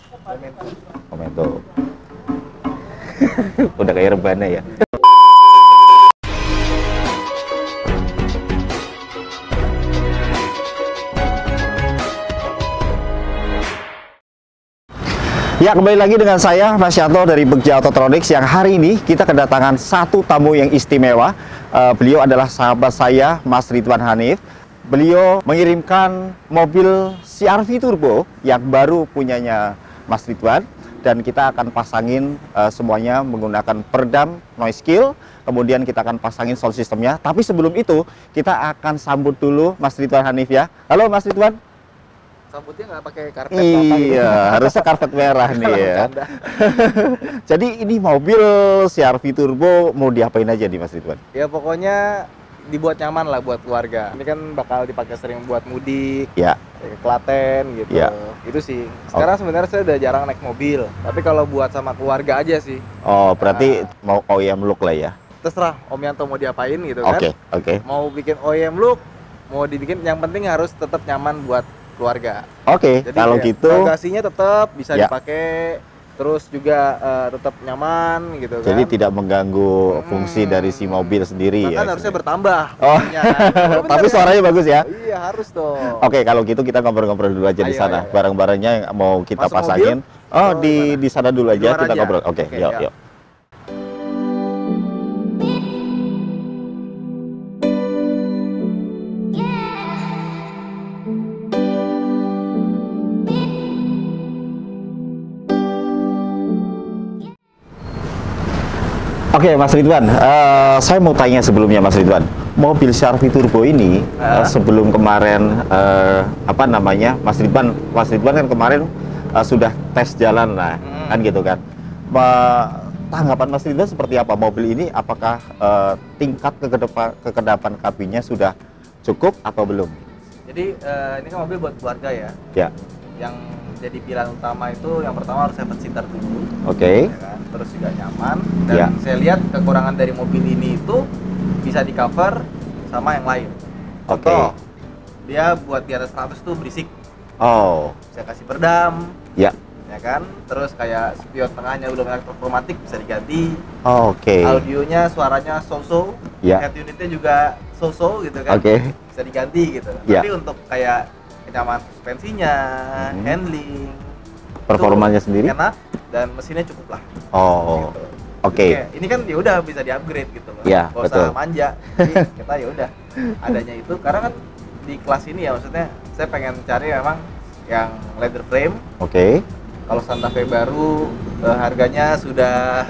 Momento. Udah kayak rebana ya. Ya, kembali lagi dengan saya Mas Yanto dari Begja Autotronics, yang hari ini kita kedatangan satu tamu yang istimewa. Beliau adalah sahabat saya, Mas Ridwan Hanif. Beliau mengirimkan mobil CR-V Turbo yang baru punyanya Mas Ridwan, dan kita akan pasangin semuanya menggunakan peredam noise kill. Kemudian kita akan pasangin sound systemnya. Tapi sebelum itu kita akan sambut dulu Mas Ridwan Hanif ya. Halo Mas Ridwan. Sambutnya nggak pakai karpet. Iya, harusnya karpet merah nih ya. Jadi ini mobil CR-V Turbo mau diapain aja nih Mas Ridwan? Ya pokoknya dibuat nyaman lah buat keluarga. Ini kan bakal dipakai sering buat mudik, Ya. ke Klaten gitu. Ya. Itu sih. Sekarang sebenarnya saya udah jarang naik mobil. Tapi kalau buat sama keluarga aja sih. Oh, berarti mau OEM look lah ya? Terserah Om Yanto mau diapain gitu kan. Oke. Mau bikin OEM look, mau dibikin, yang penting harus tetap nyaman buat keluarga. Oke, Jadi kalau gitu bagasinya tetap bisa Ya. dipakai, terus juga tetap nyaman gitu kan. jadi tidak mengganggu fungsi dari si mobil sendiri ya. Bahkan harusnya bertambah. Oh. fungsinya kan. Tapi Bener, suaranya bagus ya. Iya harus dong. Oke, kalau gitu kita ngobrol-ngobrol dulu aja di Ayo, sana. ayo. Barang-barangnya yang mau kita Masuk pasangin. mobil? Oh, Oh, di sana dulu Di aja luar kita aja? ngobrol. Oke, Oke, yuk, ya. yuk. Oke, Mas Ridwan, saya mau tanya sebelumnya Mas Ridwan, mobil CR-V Turbo ini sebelum kemarin Mas Ridwan kan kemarin sudah tes jalan lah, kan gitu kan. Tanggapan Mas Ridwan seperti apa mobil ini? Apakah tingkat kekedapan kabinnya sudah cukup atau belum? Jadi ini kan mobil buat keluarga ya. Ya. Yang jadi pilihan utama itu yang pertama harus 7 seater dulu. Oke. Ya kan? Terus juga nyaman. Dan Ya. saya lihat kekurangan dari mobil ini itu bisa di cover sama yang lain. Oke. Contoh, dia buat di atas 100 tuh berisik. Oh. Saya kasih peredam. Ya. Ya kan? Terus kayak spion tengahnya belum elektromatik bisa diganti. Oke. Audionya suaranya so-so. Ya. Head unitnya juga so-so gitu kan. Oke. Bisa diganti gitu. Ya. Tapi untuk kayak kenyamanan suspensinya, handling, Performanya itu sendiri? enak dan mesinnya cukup lah. Oh. Gitu. Oke. Jadi kayak, ini kan ya udah bisa di-upgrade gitu loh. Ya, Nggak betul. usah manja. Jadi kita ya udah adanya itu, karena kan di kelas ini ya, maksudnya saya pengen cari memang yang leather frame. Oke. Kalau Santa Fe baru harganya sudah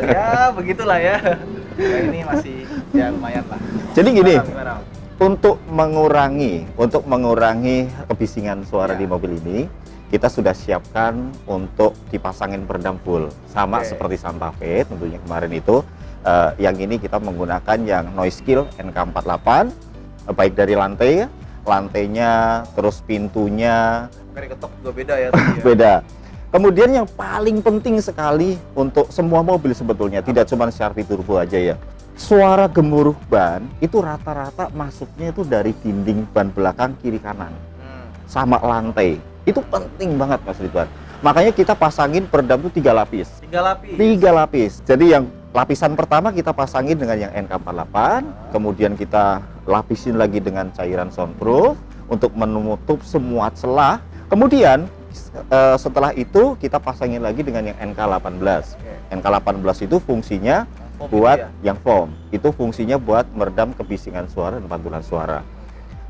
ya begitulah ya. Yang ini masih ya lumayan lah. Jadi gini, Gimana? untuk mengurangi kebisingan suara Ya. di mobil ini, kita sudah siapkan untuk dipasangin peredam full, sama Oke. seperti Santa Fe tentunya kemarin itu. Yang ini kita menggunakan yang noise kill NK48, baik dari lantainya, terus pintunya Dari ketok juga beda ya tadi ya. beda. Kemudian yang paling penting sekali untuk semua mobil sebetulnya, tidak cuma CR-V Turbo aja ya. Suara gemuruh ban itu rata-rata masuknya itu dari dinding ban belakang kiri kanan sama lantai. Itu penting banget Mas Ridwan. Makanya kita pasangin peredam itu 3 lapis. 3 lapis. 3 lapis. Jadi yang lapisan pertama kita pasangin dengan yang NK48, kemudian kita lapisin lagi dengan cairan soundproof untuk menutup semua celah. Kemudian setelah itu kita pasangin lagi dengan yang NK18. Oke. NK18 itu fungsinya Foam buat itu ya? yang foam. Itu fungsinya buat meredam kebisingan suara dan pantulan suara.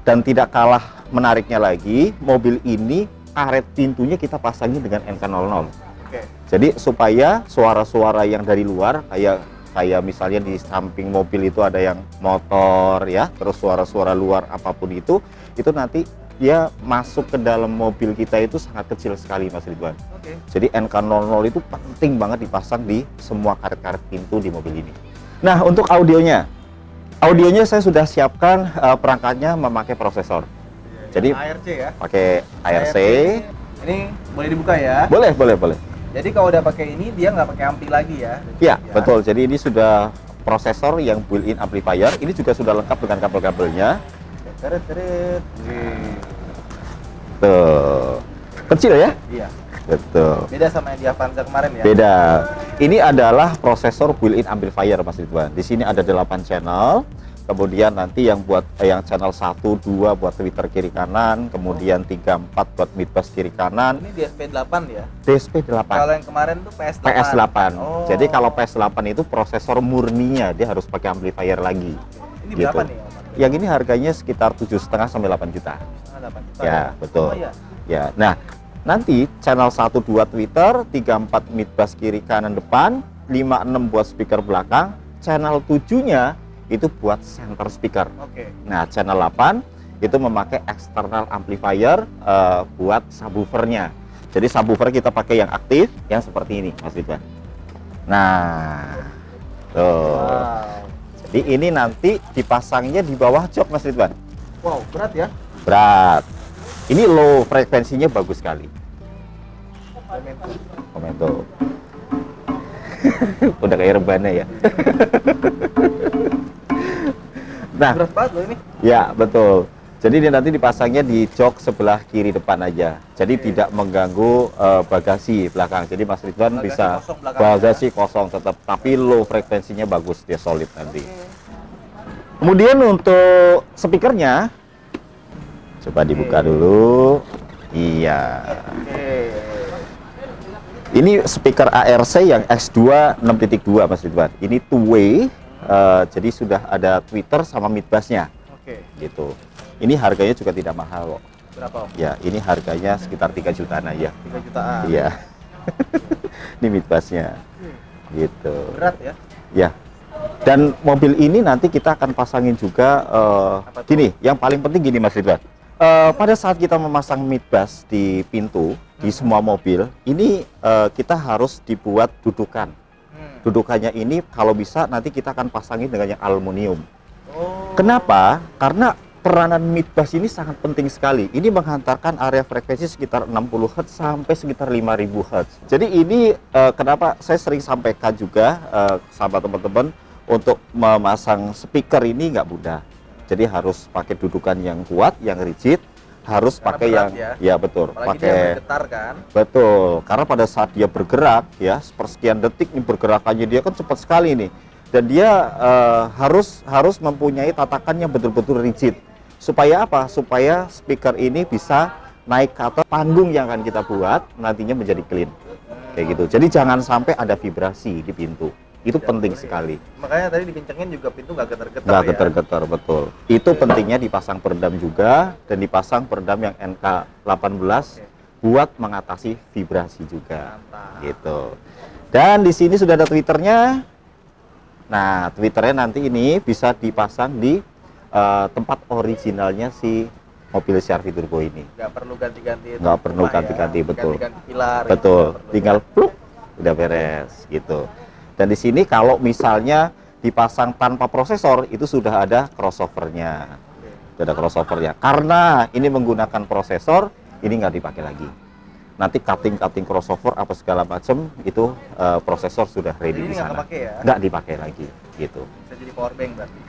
Dan tidak kalah menariknya lagi, mobil ini karet pintunya kita pasangin dengan NK00. Oke. Jadi supaya suara-suara yang dari luar, kayak misalnya di samping mobil itu ada yang motor ya, terus suara-suara luar apapun itu nanti dia masuk ke dalam mobil kita itu sangat kecil sekali Mas Ridwan. Oke. Jadi NK00 itu penting banget dipasang di semua karet-karet pintu di mobil ini. Nah, untuk audionya saya sudah siapkan perangkatnya memakai prosesor. Jadi ARC ya. pakai ARC. Ini boleh dibuka ya. Boleh. Jadi kalau udah pakai ini dia nggak pakai ampli lagi ya. Iya, betul. Jadi ini sudah prosesor yang built-in amplifier. Ini juga sudah lengkap dengan kabel-kabelnya. Teret. Tuh. Kecil ya? Iya. Betul. Beda sama yang di Avanza kemarin ya? Beda. Ini adalah prosesor built-in amplifier Mas Ridwan. Di sini ada 8 channel. Kemudian nanti yang buat yang channel 1, 2 buat tweeter kiri kanan, kemudian 3, 4 buat mid bass kiri kanan. Ini DSP-8 ya? DSP-8. Kalau yang kemarin tuh PS8. PS8. Oh. Jadi kalau PS8 itu prosesor murninya dia harus pakai amplifier lagi. Ini Gitu. berapa nih? Yang ini harganya sekitar 7,5 sampai 8 juta. 8 juta. Ya, betul. Oh, iya. Ya. Nah, nanti channel 1, 2 tweeter, 3, 4 mid bass kiri kanan depan, 5, 6 buat speaker belakang, channel 7-nya itu buat center speaker. Oke. Nah, channel 8 itu memakai external amplifier buat subwoofernya. Jadi subwoofer kita pakai yang aktif, yang seperti ini, Mas Ridwan. Nah, tuh. Wow. Jadi ini nanti dipasangnya di bawah jok, Mas Ridwan. Wow, berat ya? Berat. Ini low frekuensinya bagus sekali. Momentum. Udah kayak rebana ya. Nah, Berat banget loh ini. ya betul. Jadi dia nanti dipasangnya di jok sebelah kiri depan aja. Jadi tidak mengganggu bagasi belakang. Jadi Mas Ridwan Bagasi bisa kosong belakangnya. bagasi kosong tetap, tapi low frekuensinya bagus, dia solid nanti. Kemudian untuk speakernya, coba dibuka dulu. Iya. Oke. Ini speaker ARC yang X2 6.2 Mas Ridwan. Ini two way. Jadi sudah ada tweeter sama mid bassnya Oke. gitu. Ini harganya juga tidak mahal kok. Berapa Om? Ya, ini harganya sekitar 3 jutaan aja. 3 jutaan. Iya. Ini mid bassnya gitu. Berat ya? Ya. Dan mobil ini nanti kita akan pasangin juga Apa tuh? gini, yang paling penting gini Mas Ridwan. Pada saat kita memasang mid bass di pintu di semua mobil, ini kita harus dibuat dudukan. Dudukannya ini kalau bisa nanti kita akan pasangin dengan yang aluminium. Oh. Kenapa? Karena peranan mid bass ini sangat penting sekali. Ini menghantarkan area frekuensi sekitar 60 Hz sampai sekitar 5000 Hz. Jadi ini kenapa saya sering sampaikan juga sahabat teman-teman untuk memasang speaker ini nggak mudah. Jadi harus pakai dudukan yang kuat, yang rigid, harus Karena pakai berat yang ya. betul, Apalagi dia pakai bergetar kan? betul. Karena pada saat dia bergerak ya, sepersekian detik nih pergerakannya dia kan cepat sekali nih. Dan dia harus mempunyai tatakan yang betul-betul rigid. Supaya apa? Supaya speaker ini bisa naik ke atas panggung yang akan kita buat, nantinya menjadi clean. Kayak gitu. Jadi jangan sampai ada vibrasi di pintu. Itu penting sekali. Makanya tadi dikencengin juga pintu nggak getar-getar Nggak ya? getar-getar, betul. Itu pentingnya dipasang peredam juga, dan dipasang peredam yang NK18 buat mengatasi vibrasi juga. Mantap. Gitu. Dan di sini sudah ada tweeternya. Nah, tweeternya nanti ini bisa dipasang di tempat originalnya si mobil CR-V Turbo ini. Nggak perlu ganti-ganti. Nggak perlu rumah ganti-ganti, betul. Ganti-ganti pilar. Betul. Nggak perlu. Tinggal pluk, udah beres gitu. Dan di sini kalau misalnya dipasang tanpa prosesor itu sudah ada crossovernya. Sudah ada crossovernya. Karena ini menggunakan prosesor, ini nggak dipakai lagi. Nanti cutting crossover apa segala macam itu prosesor sudah ready Jadi di ini nggak sana. kepake ya? Nggak dipakai lagi gitu. Bisa jadi power bank berarti.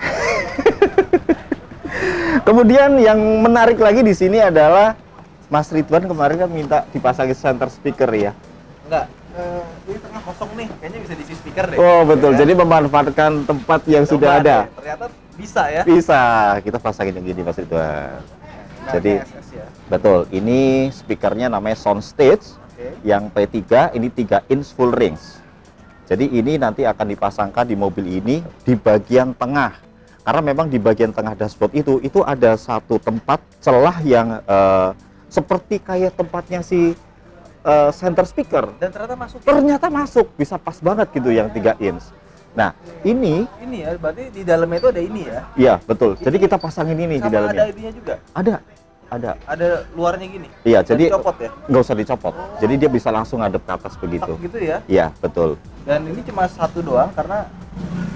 Kemudian yang menarik lagi di sini adalah Mas Ridwan kemarin kan minta dipasangin center speaker ya. Enggak. Ini tengah kosong nih, kayaknya bisa diisi speaker deh. Oh betul, Ya. jadi memanfaatkan tempat yang Coba sudah ada. deh, ternyata bisa ya. Bisa, kita pasangin yang gini Mas Ridwan. Nah, Jadi ini SS ya. betul, ini speakernya namanya Soundstage. Oke. Yang P3 ini 3 inch full range. Jadi ini nanti akan dipasangkan di mobil ini di bagian tengah. Karena memang di bagian tengah dashboard itu ada satu tempat celah yang seperti kayak tempatnya si center speaker. Dan ternyata masuk. Ternyata masuk, bisa pas banget gitu yang 3 inch. Nah, ini Ini ya, berarti di dalamnya itu ada ini ya. iya betul. Jadi kita pasangin ini di Sama dalamnya. ada ininya juga. Ada. Ada luarnya gini. Iya, Dan jadi dicopot ya. nggak usah dicopot. Jadi dia bisa langsung ngadep ke atas begitu. Tak gitu ya. Iya, betul. Dan ini cuma satu doang karena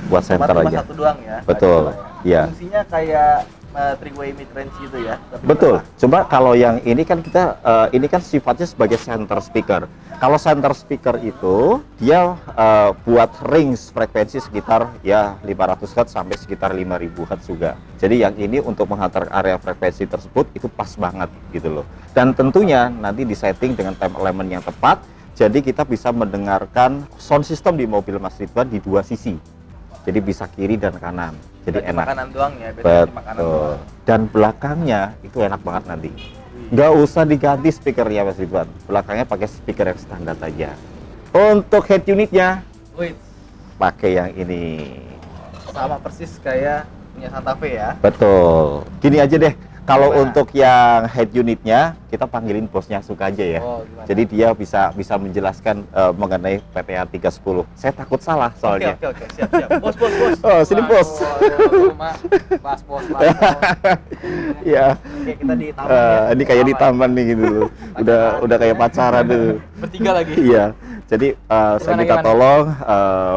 Buat center cuma aja. satu doang ya. Betul. Nggak ada dua ya. Iya. Fungsinya kayak three-way mid-range gitu ya? Betul. Coba kalau yang ini kan kita ini kan sifatnya sebagai center speaker. Kalau center speaker itu dia buat range frekuensi sekitar ya 500 Hz sampai sekitar 5000 Hz juga. Jadi yang ini untuk menghantar area frekuensi tersebut itu pas banget gitu loh. Dan tentunya nanti disetting dengan time element yang tepat. Jadi kita bisa mendengarkan sound system di mobil Mas Ridwan di dua sisi. Jadi bisa kiri dan kanan. Jadi Berarti enak. makanan doang ya, biasanya makanan doang. Dan belakangnya itu enak banget nanti. Nggak usah diganti speakernya Mas Ridwan. Belakangnya pakai speaker yang standar aja. Untuk head unitnya Wih, pakai yang ini. sama persis kayak punya Santa Fe ya. Betul. Gini aja deh. Kalau Gimana? untuk yang head unitnya kita panggilin bosnya Suka aja ya. Oh, gimana? Jadi dia bisa menjelaskan mengenai PTA 310. Saya takut salah soalnya. Oke, siap. Bos. Oh, sini, Bos. Bos, bos. Iya. Oke, kita di taman ya. Ini kayak di taman nih gitu. udah kayak pacaran tuh. Bertiga lagi. Iya. Jadi saya minta gimana? tolong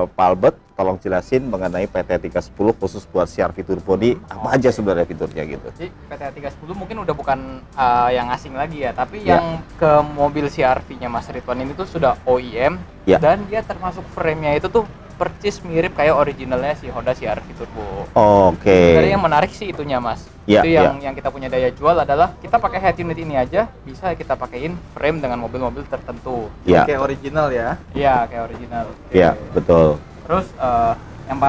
Pak Albert tolong jelasin mengenai PT 310 khusus buat CR-V turbo ini apa aja sebenarnya fiturnya gitu. Jadi PTA 310 mungkin udah bukan yang asing lagi ya, tapi Ya. yang ke mobil CR-V-nya Mas Ridwan ini tuh sudah OEM Ya. dan dia termasuk frame-nya itu tuh persis mirip kayak originalnya si Honda CR-V Turbo. Oke. Jadi yang menarik sih itunya Mas. Ya, Itu yang kita punya daya jual adalah kita pakai head unit ini aja bisa kita pakein frame dengan mobil-mobil tertentu. Ya, Kayak original ya. Iya kayak original. ya, betul. Terus yang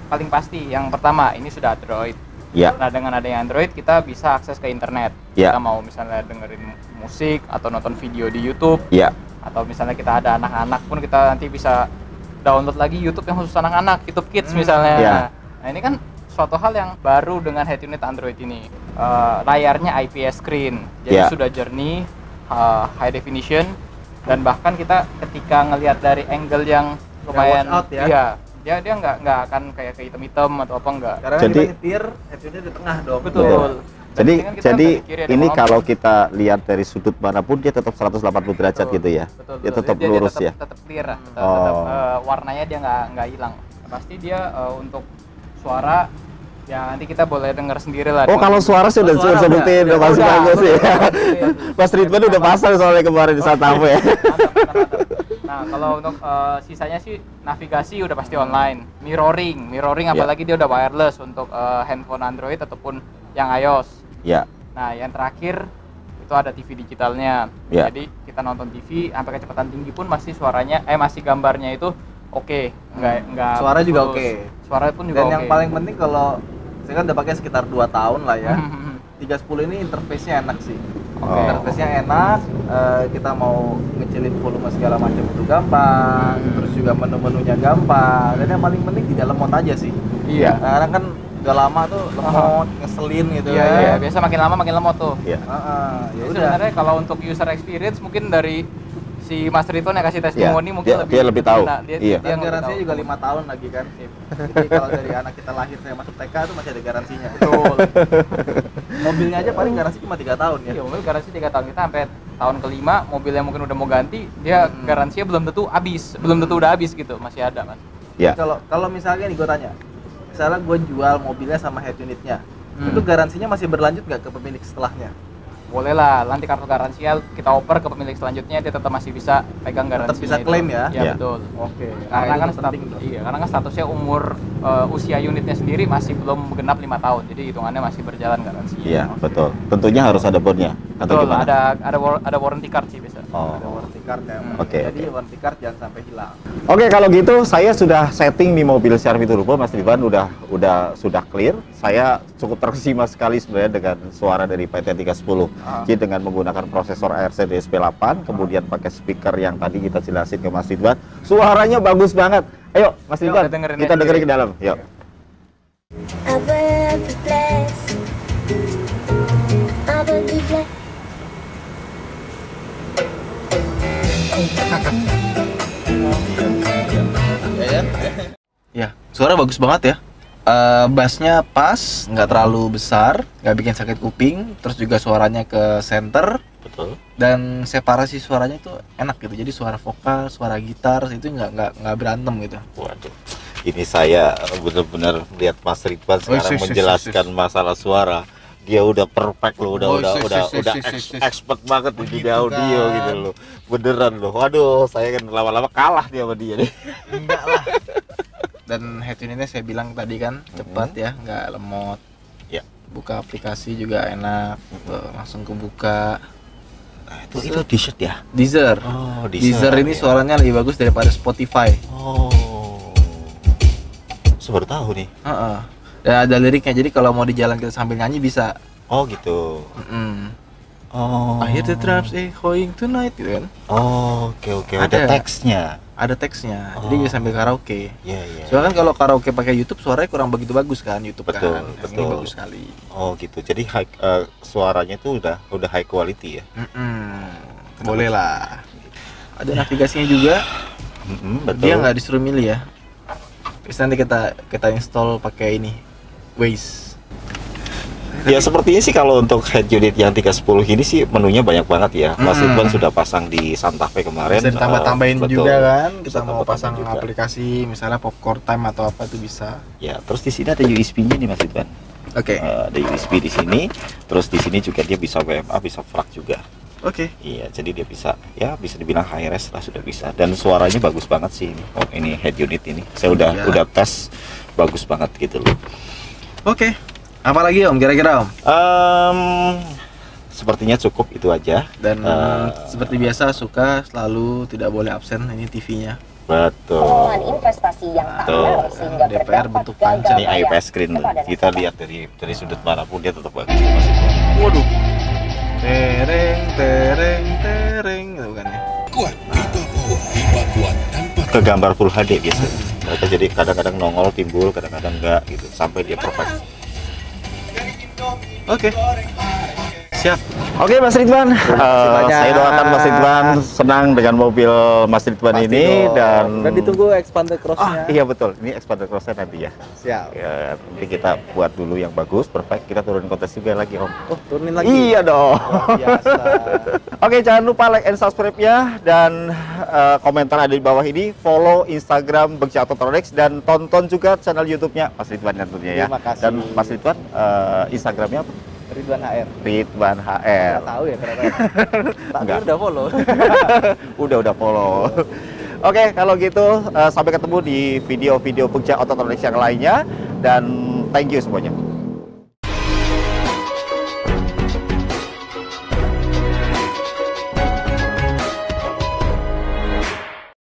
paling pasti yang pertama ini sudah Android. Ya, Nah dengan adanya Android kita bisa akses ke internet. Ya. Kita mau misalnya dengerin musik atau nonton video di YouTube ya, atau misalnya kita ada anak-anak pun kita nanti bisa download lagi YouTube yang khusus anak-anak, YouTube Kids misalnya. Ya. Nah ini kan suatu hal yang baru dengan head unit Android ini. Layarnya IPS screen, jadi Ya. sudah jernih, high definition, dan bahkan kita ketika ngelihat dari angle yang lumayan, watch out ya. iya, dia nggak akan kayak ke hitam-hitam atau apa enggak. Karena Jadi- kita nyetir, head unit di tengah dong. Betul. Dan Jadi ini kan kita dari kiri ada ini mobil. kalau kita lihat dari sudut manapun dia tetap 180 derajat Betul, gitu ya. betul, Dia betul. tetap lurus ya. Tetap clear, tetap, Oh. warnanya dia nggak hilang. Pasti dia untuk suara ya nanti kita boleh dengar sendiri lah. Oh, kalau suara sih udah Oh, suara saya buktiin udah. udah masih Udah. bagus ya. Iya. Mas Ridwan udah pasang soalnya kemarin di Santa Fe ya. Mantap. Nah, kalau untuk sisanya sih navigasi udah pasti online. Mirroring Ya. apalagi dia udah wireless untuk handphone Android ataupun yang iOS. Ya, Nah, yang terakhir itu ada TV digitalnya. Ya. Jadi kita nonton TV sampai kecepatan tinggi pun masih suaranya masih gambarnya itu oke, nggak Suara juga putus. oke. Suara pun juga Dan oke. yang paling penting kalau saya kan udah pakai sekitar 2 tahun lah ya. Hmm. 310 ini interface-nya enak sih. Oh. Interface-nya enak, kita mau ngecilin volume segala macam itu gampang, terus juga menu-menunya gampang. Dan yang paling penting tidak lemot aja sih. Iya. Karena kan udah lama tuh lemot, ngeselin gitu Iya, kan. iya, biasa makin lama makin lemot tuh. ya. Ya Jadi udah. sebenarnya kalau untuk user experience mungkin dari si Mas Ridwan yang kasih testimoni mungkin dia lebih tahu. enak. Iya. Dia Dan lebih garansinya tahu. juga 5 tahun lagi kan. Jadi kalau dari anak kita lahir saya masuk TK itu masih ada garansinya. Betul. Mobilnya aja paling garansi cuma 3 tahun ya. Iya, mobil garansi 3 tahun, kita sampai tahun kelima mobil yang mungkin udah mau ganti dia garansinya belum tentu udah habis gitu, masih ada Mas. Ya. Kalau misalnya nih gue tanya, misalnya gue jual mobilnya sama head unitnya, Hmm. itu garansinya masih berlanjut nggak ke pemilik setelahnya? Boleh lah, nanti kartu garansinya kita oper ke pemilik selanjutnya, dia tetap masih bisa pegang garansinya. bisa itu. klaim ya? Iya, Iya. betul. Oke. Karena kan penting tuh. iya, karena kan statusnya umur usia unitnya sendiri masih belum genap 5 tahun. Jadi hitungannya masih berjalan garansinya. Iya, betul. Tentunya harus ada bondnya. Atau Betul, gimana? ada warranty card sih bisa. Ada Oh. warranty card ya. Oke, Jadi warranty card jangan sampai hilang. Oke, kalau gitu saya sudah setting di mobil CR-V Turbo, Mas Ridwan sudah clear. Saya cukup terkesima sekali sebenarnya dengan suara dari PT 310. Jadi dengan menggunakan prosesor ARC DSP8, kemudian pakai speaker yang tadi kita jelasin ke Mas Ridwan, suaranya bagus banget. Ayo, Mas Yuk, Ridwan, kita dengerin kita ya. dengerin ke dalam. Yuk. I will be blessed. I will be blessed. Ya, suara bagus banget ya. Bassnya pas, nggak terlalu besar, nggak bikin sakit kuping, terus juga suaranya ke center, Betul. dan separasi suaranya itu enak gitu. Jadi suara vokal, suara gitar itu nggak berantem gitu. Waduh. Ini saya benar-benar melihat Mas Ridwan sekarang Wih, menjelaskan masalah suara. dia udah perfect loh, Oh, udah expert banget di Begitu audio kan. gitu loh. Beneran loh. Waduh, saya kan lama-lama kalah dia sama dia nih. Enggak lah. Dan head unitnya saya bilang tadi kan cepat ya, nggak lemot. Ya. Buka aplikasi juga enak, langsung kebuka. Itu Deezer ya? Deezer. Oh, Deezer ini ya. suaranya lebih bagus daripada Spotify. Oh. Saya baru tahu nih. Heeh. Dan ada liriknya, jadi kalau mau di jalan kita sambil nyanyi bisa. Oh, gitu. Oh. I hear the drums echoing tonight gitu kan. Oh, oke. Ada Ada. teksnya. Ada teksnya, Oh. jadi bisa sambil karaoke. Iya, iya. Soalnya kan kalau karaoke pakai YouTube suaranya kurang begitu bagus kan, YouTube Betul, kan. Yang ini betul. bagus sekali. Oh, gitu. Jadi suaranya itu udah high quality ya. Boleh lah. Ada navigasinya juga. Betul. Dia nggak disuruh milih ya. Terus nanti kita install pakai ini Waze. Ya sepertinya sih kalau untuk head unit yang 310 ini sih menunya banyak banget ya. Mas Ridwan sudah pasang di Santa Fe kemarin. Bisa ditambah-tambahin betul. juga kan. Kita Bisa mau tambah-tambah pasang juga. aplikasi misalnya Popcorn Time atau apa itu bisa. Ya, terus di sini ada USB-nya nih Mas Ridwan. Oke. Ada USB di sini. Terus di sini juga dia bisa WMA, bisa FLAC juga. Oke. Iya, jadi dia bisa dibilang high res lah, sudah bisa. Dan suaranya bagus banget sih ini. Oh, ini head unit ini. Saya Iya. udah tes bagus banget gitu loh. Oke. Apalagi Om kira-kira Om? Sepertinya cukup itu aja. Dan Eh, seperti biasa suka selalu tidak boleh absen ini TV-nya. Betul. Pengelolaan investasi yang tak Betul. benar sehingga DPR berdampak bentuk gagal panjang. Ini bayar IPS screen loh. kepada Kita nasabah. lihat dari sudut manapun dia tetap bagus tuh, Mas Ridwan. Waduh. Tereng gitu kan ya. Kuat, pipa power, pipa kuat tanpa Ke gambar full HD biasanya. Mereka jadi kadang-kadang nongol timbul, kadang-kadang enggak gitu sampai dia perfect. Oke. Siap. Oke Mas Ridwan, banyak. saya doakan Mas Ridwan senang dengan mobil Mas Ridwan Pasti ini dong. dan ditunggu expander cross-nya. iya betul, ini expander cross-nya nanti ya. Siap. Ya, nanti kita buat dulu yang bagus, perfect. Kita turunin kontes juga lagi Om. Oh, turunin lagi. Iya dong. Luar biasa. Oke, jangan lupa like and subscribe-nya dan komentar ada di bawah ini. Follow Instagram Begja Autotronics dan tonton juga channel YouTube-nya Mas Ridwan tentunya ya. Terima kasih. Dan Mas Ridwan Instagram-nya apa? Ridwan HR. Ridwan HR. Nggak tahu ya ternyata. Tak Enggak. udah follow. udah follow. Oke, kalau gitu sampai ketemu di video-video Begja Autotronics yang lainnya dan thank you semuanya.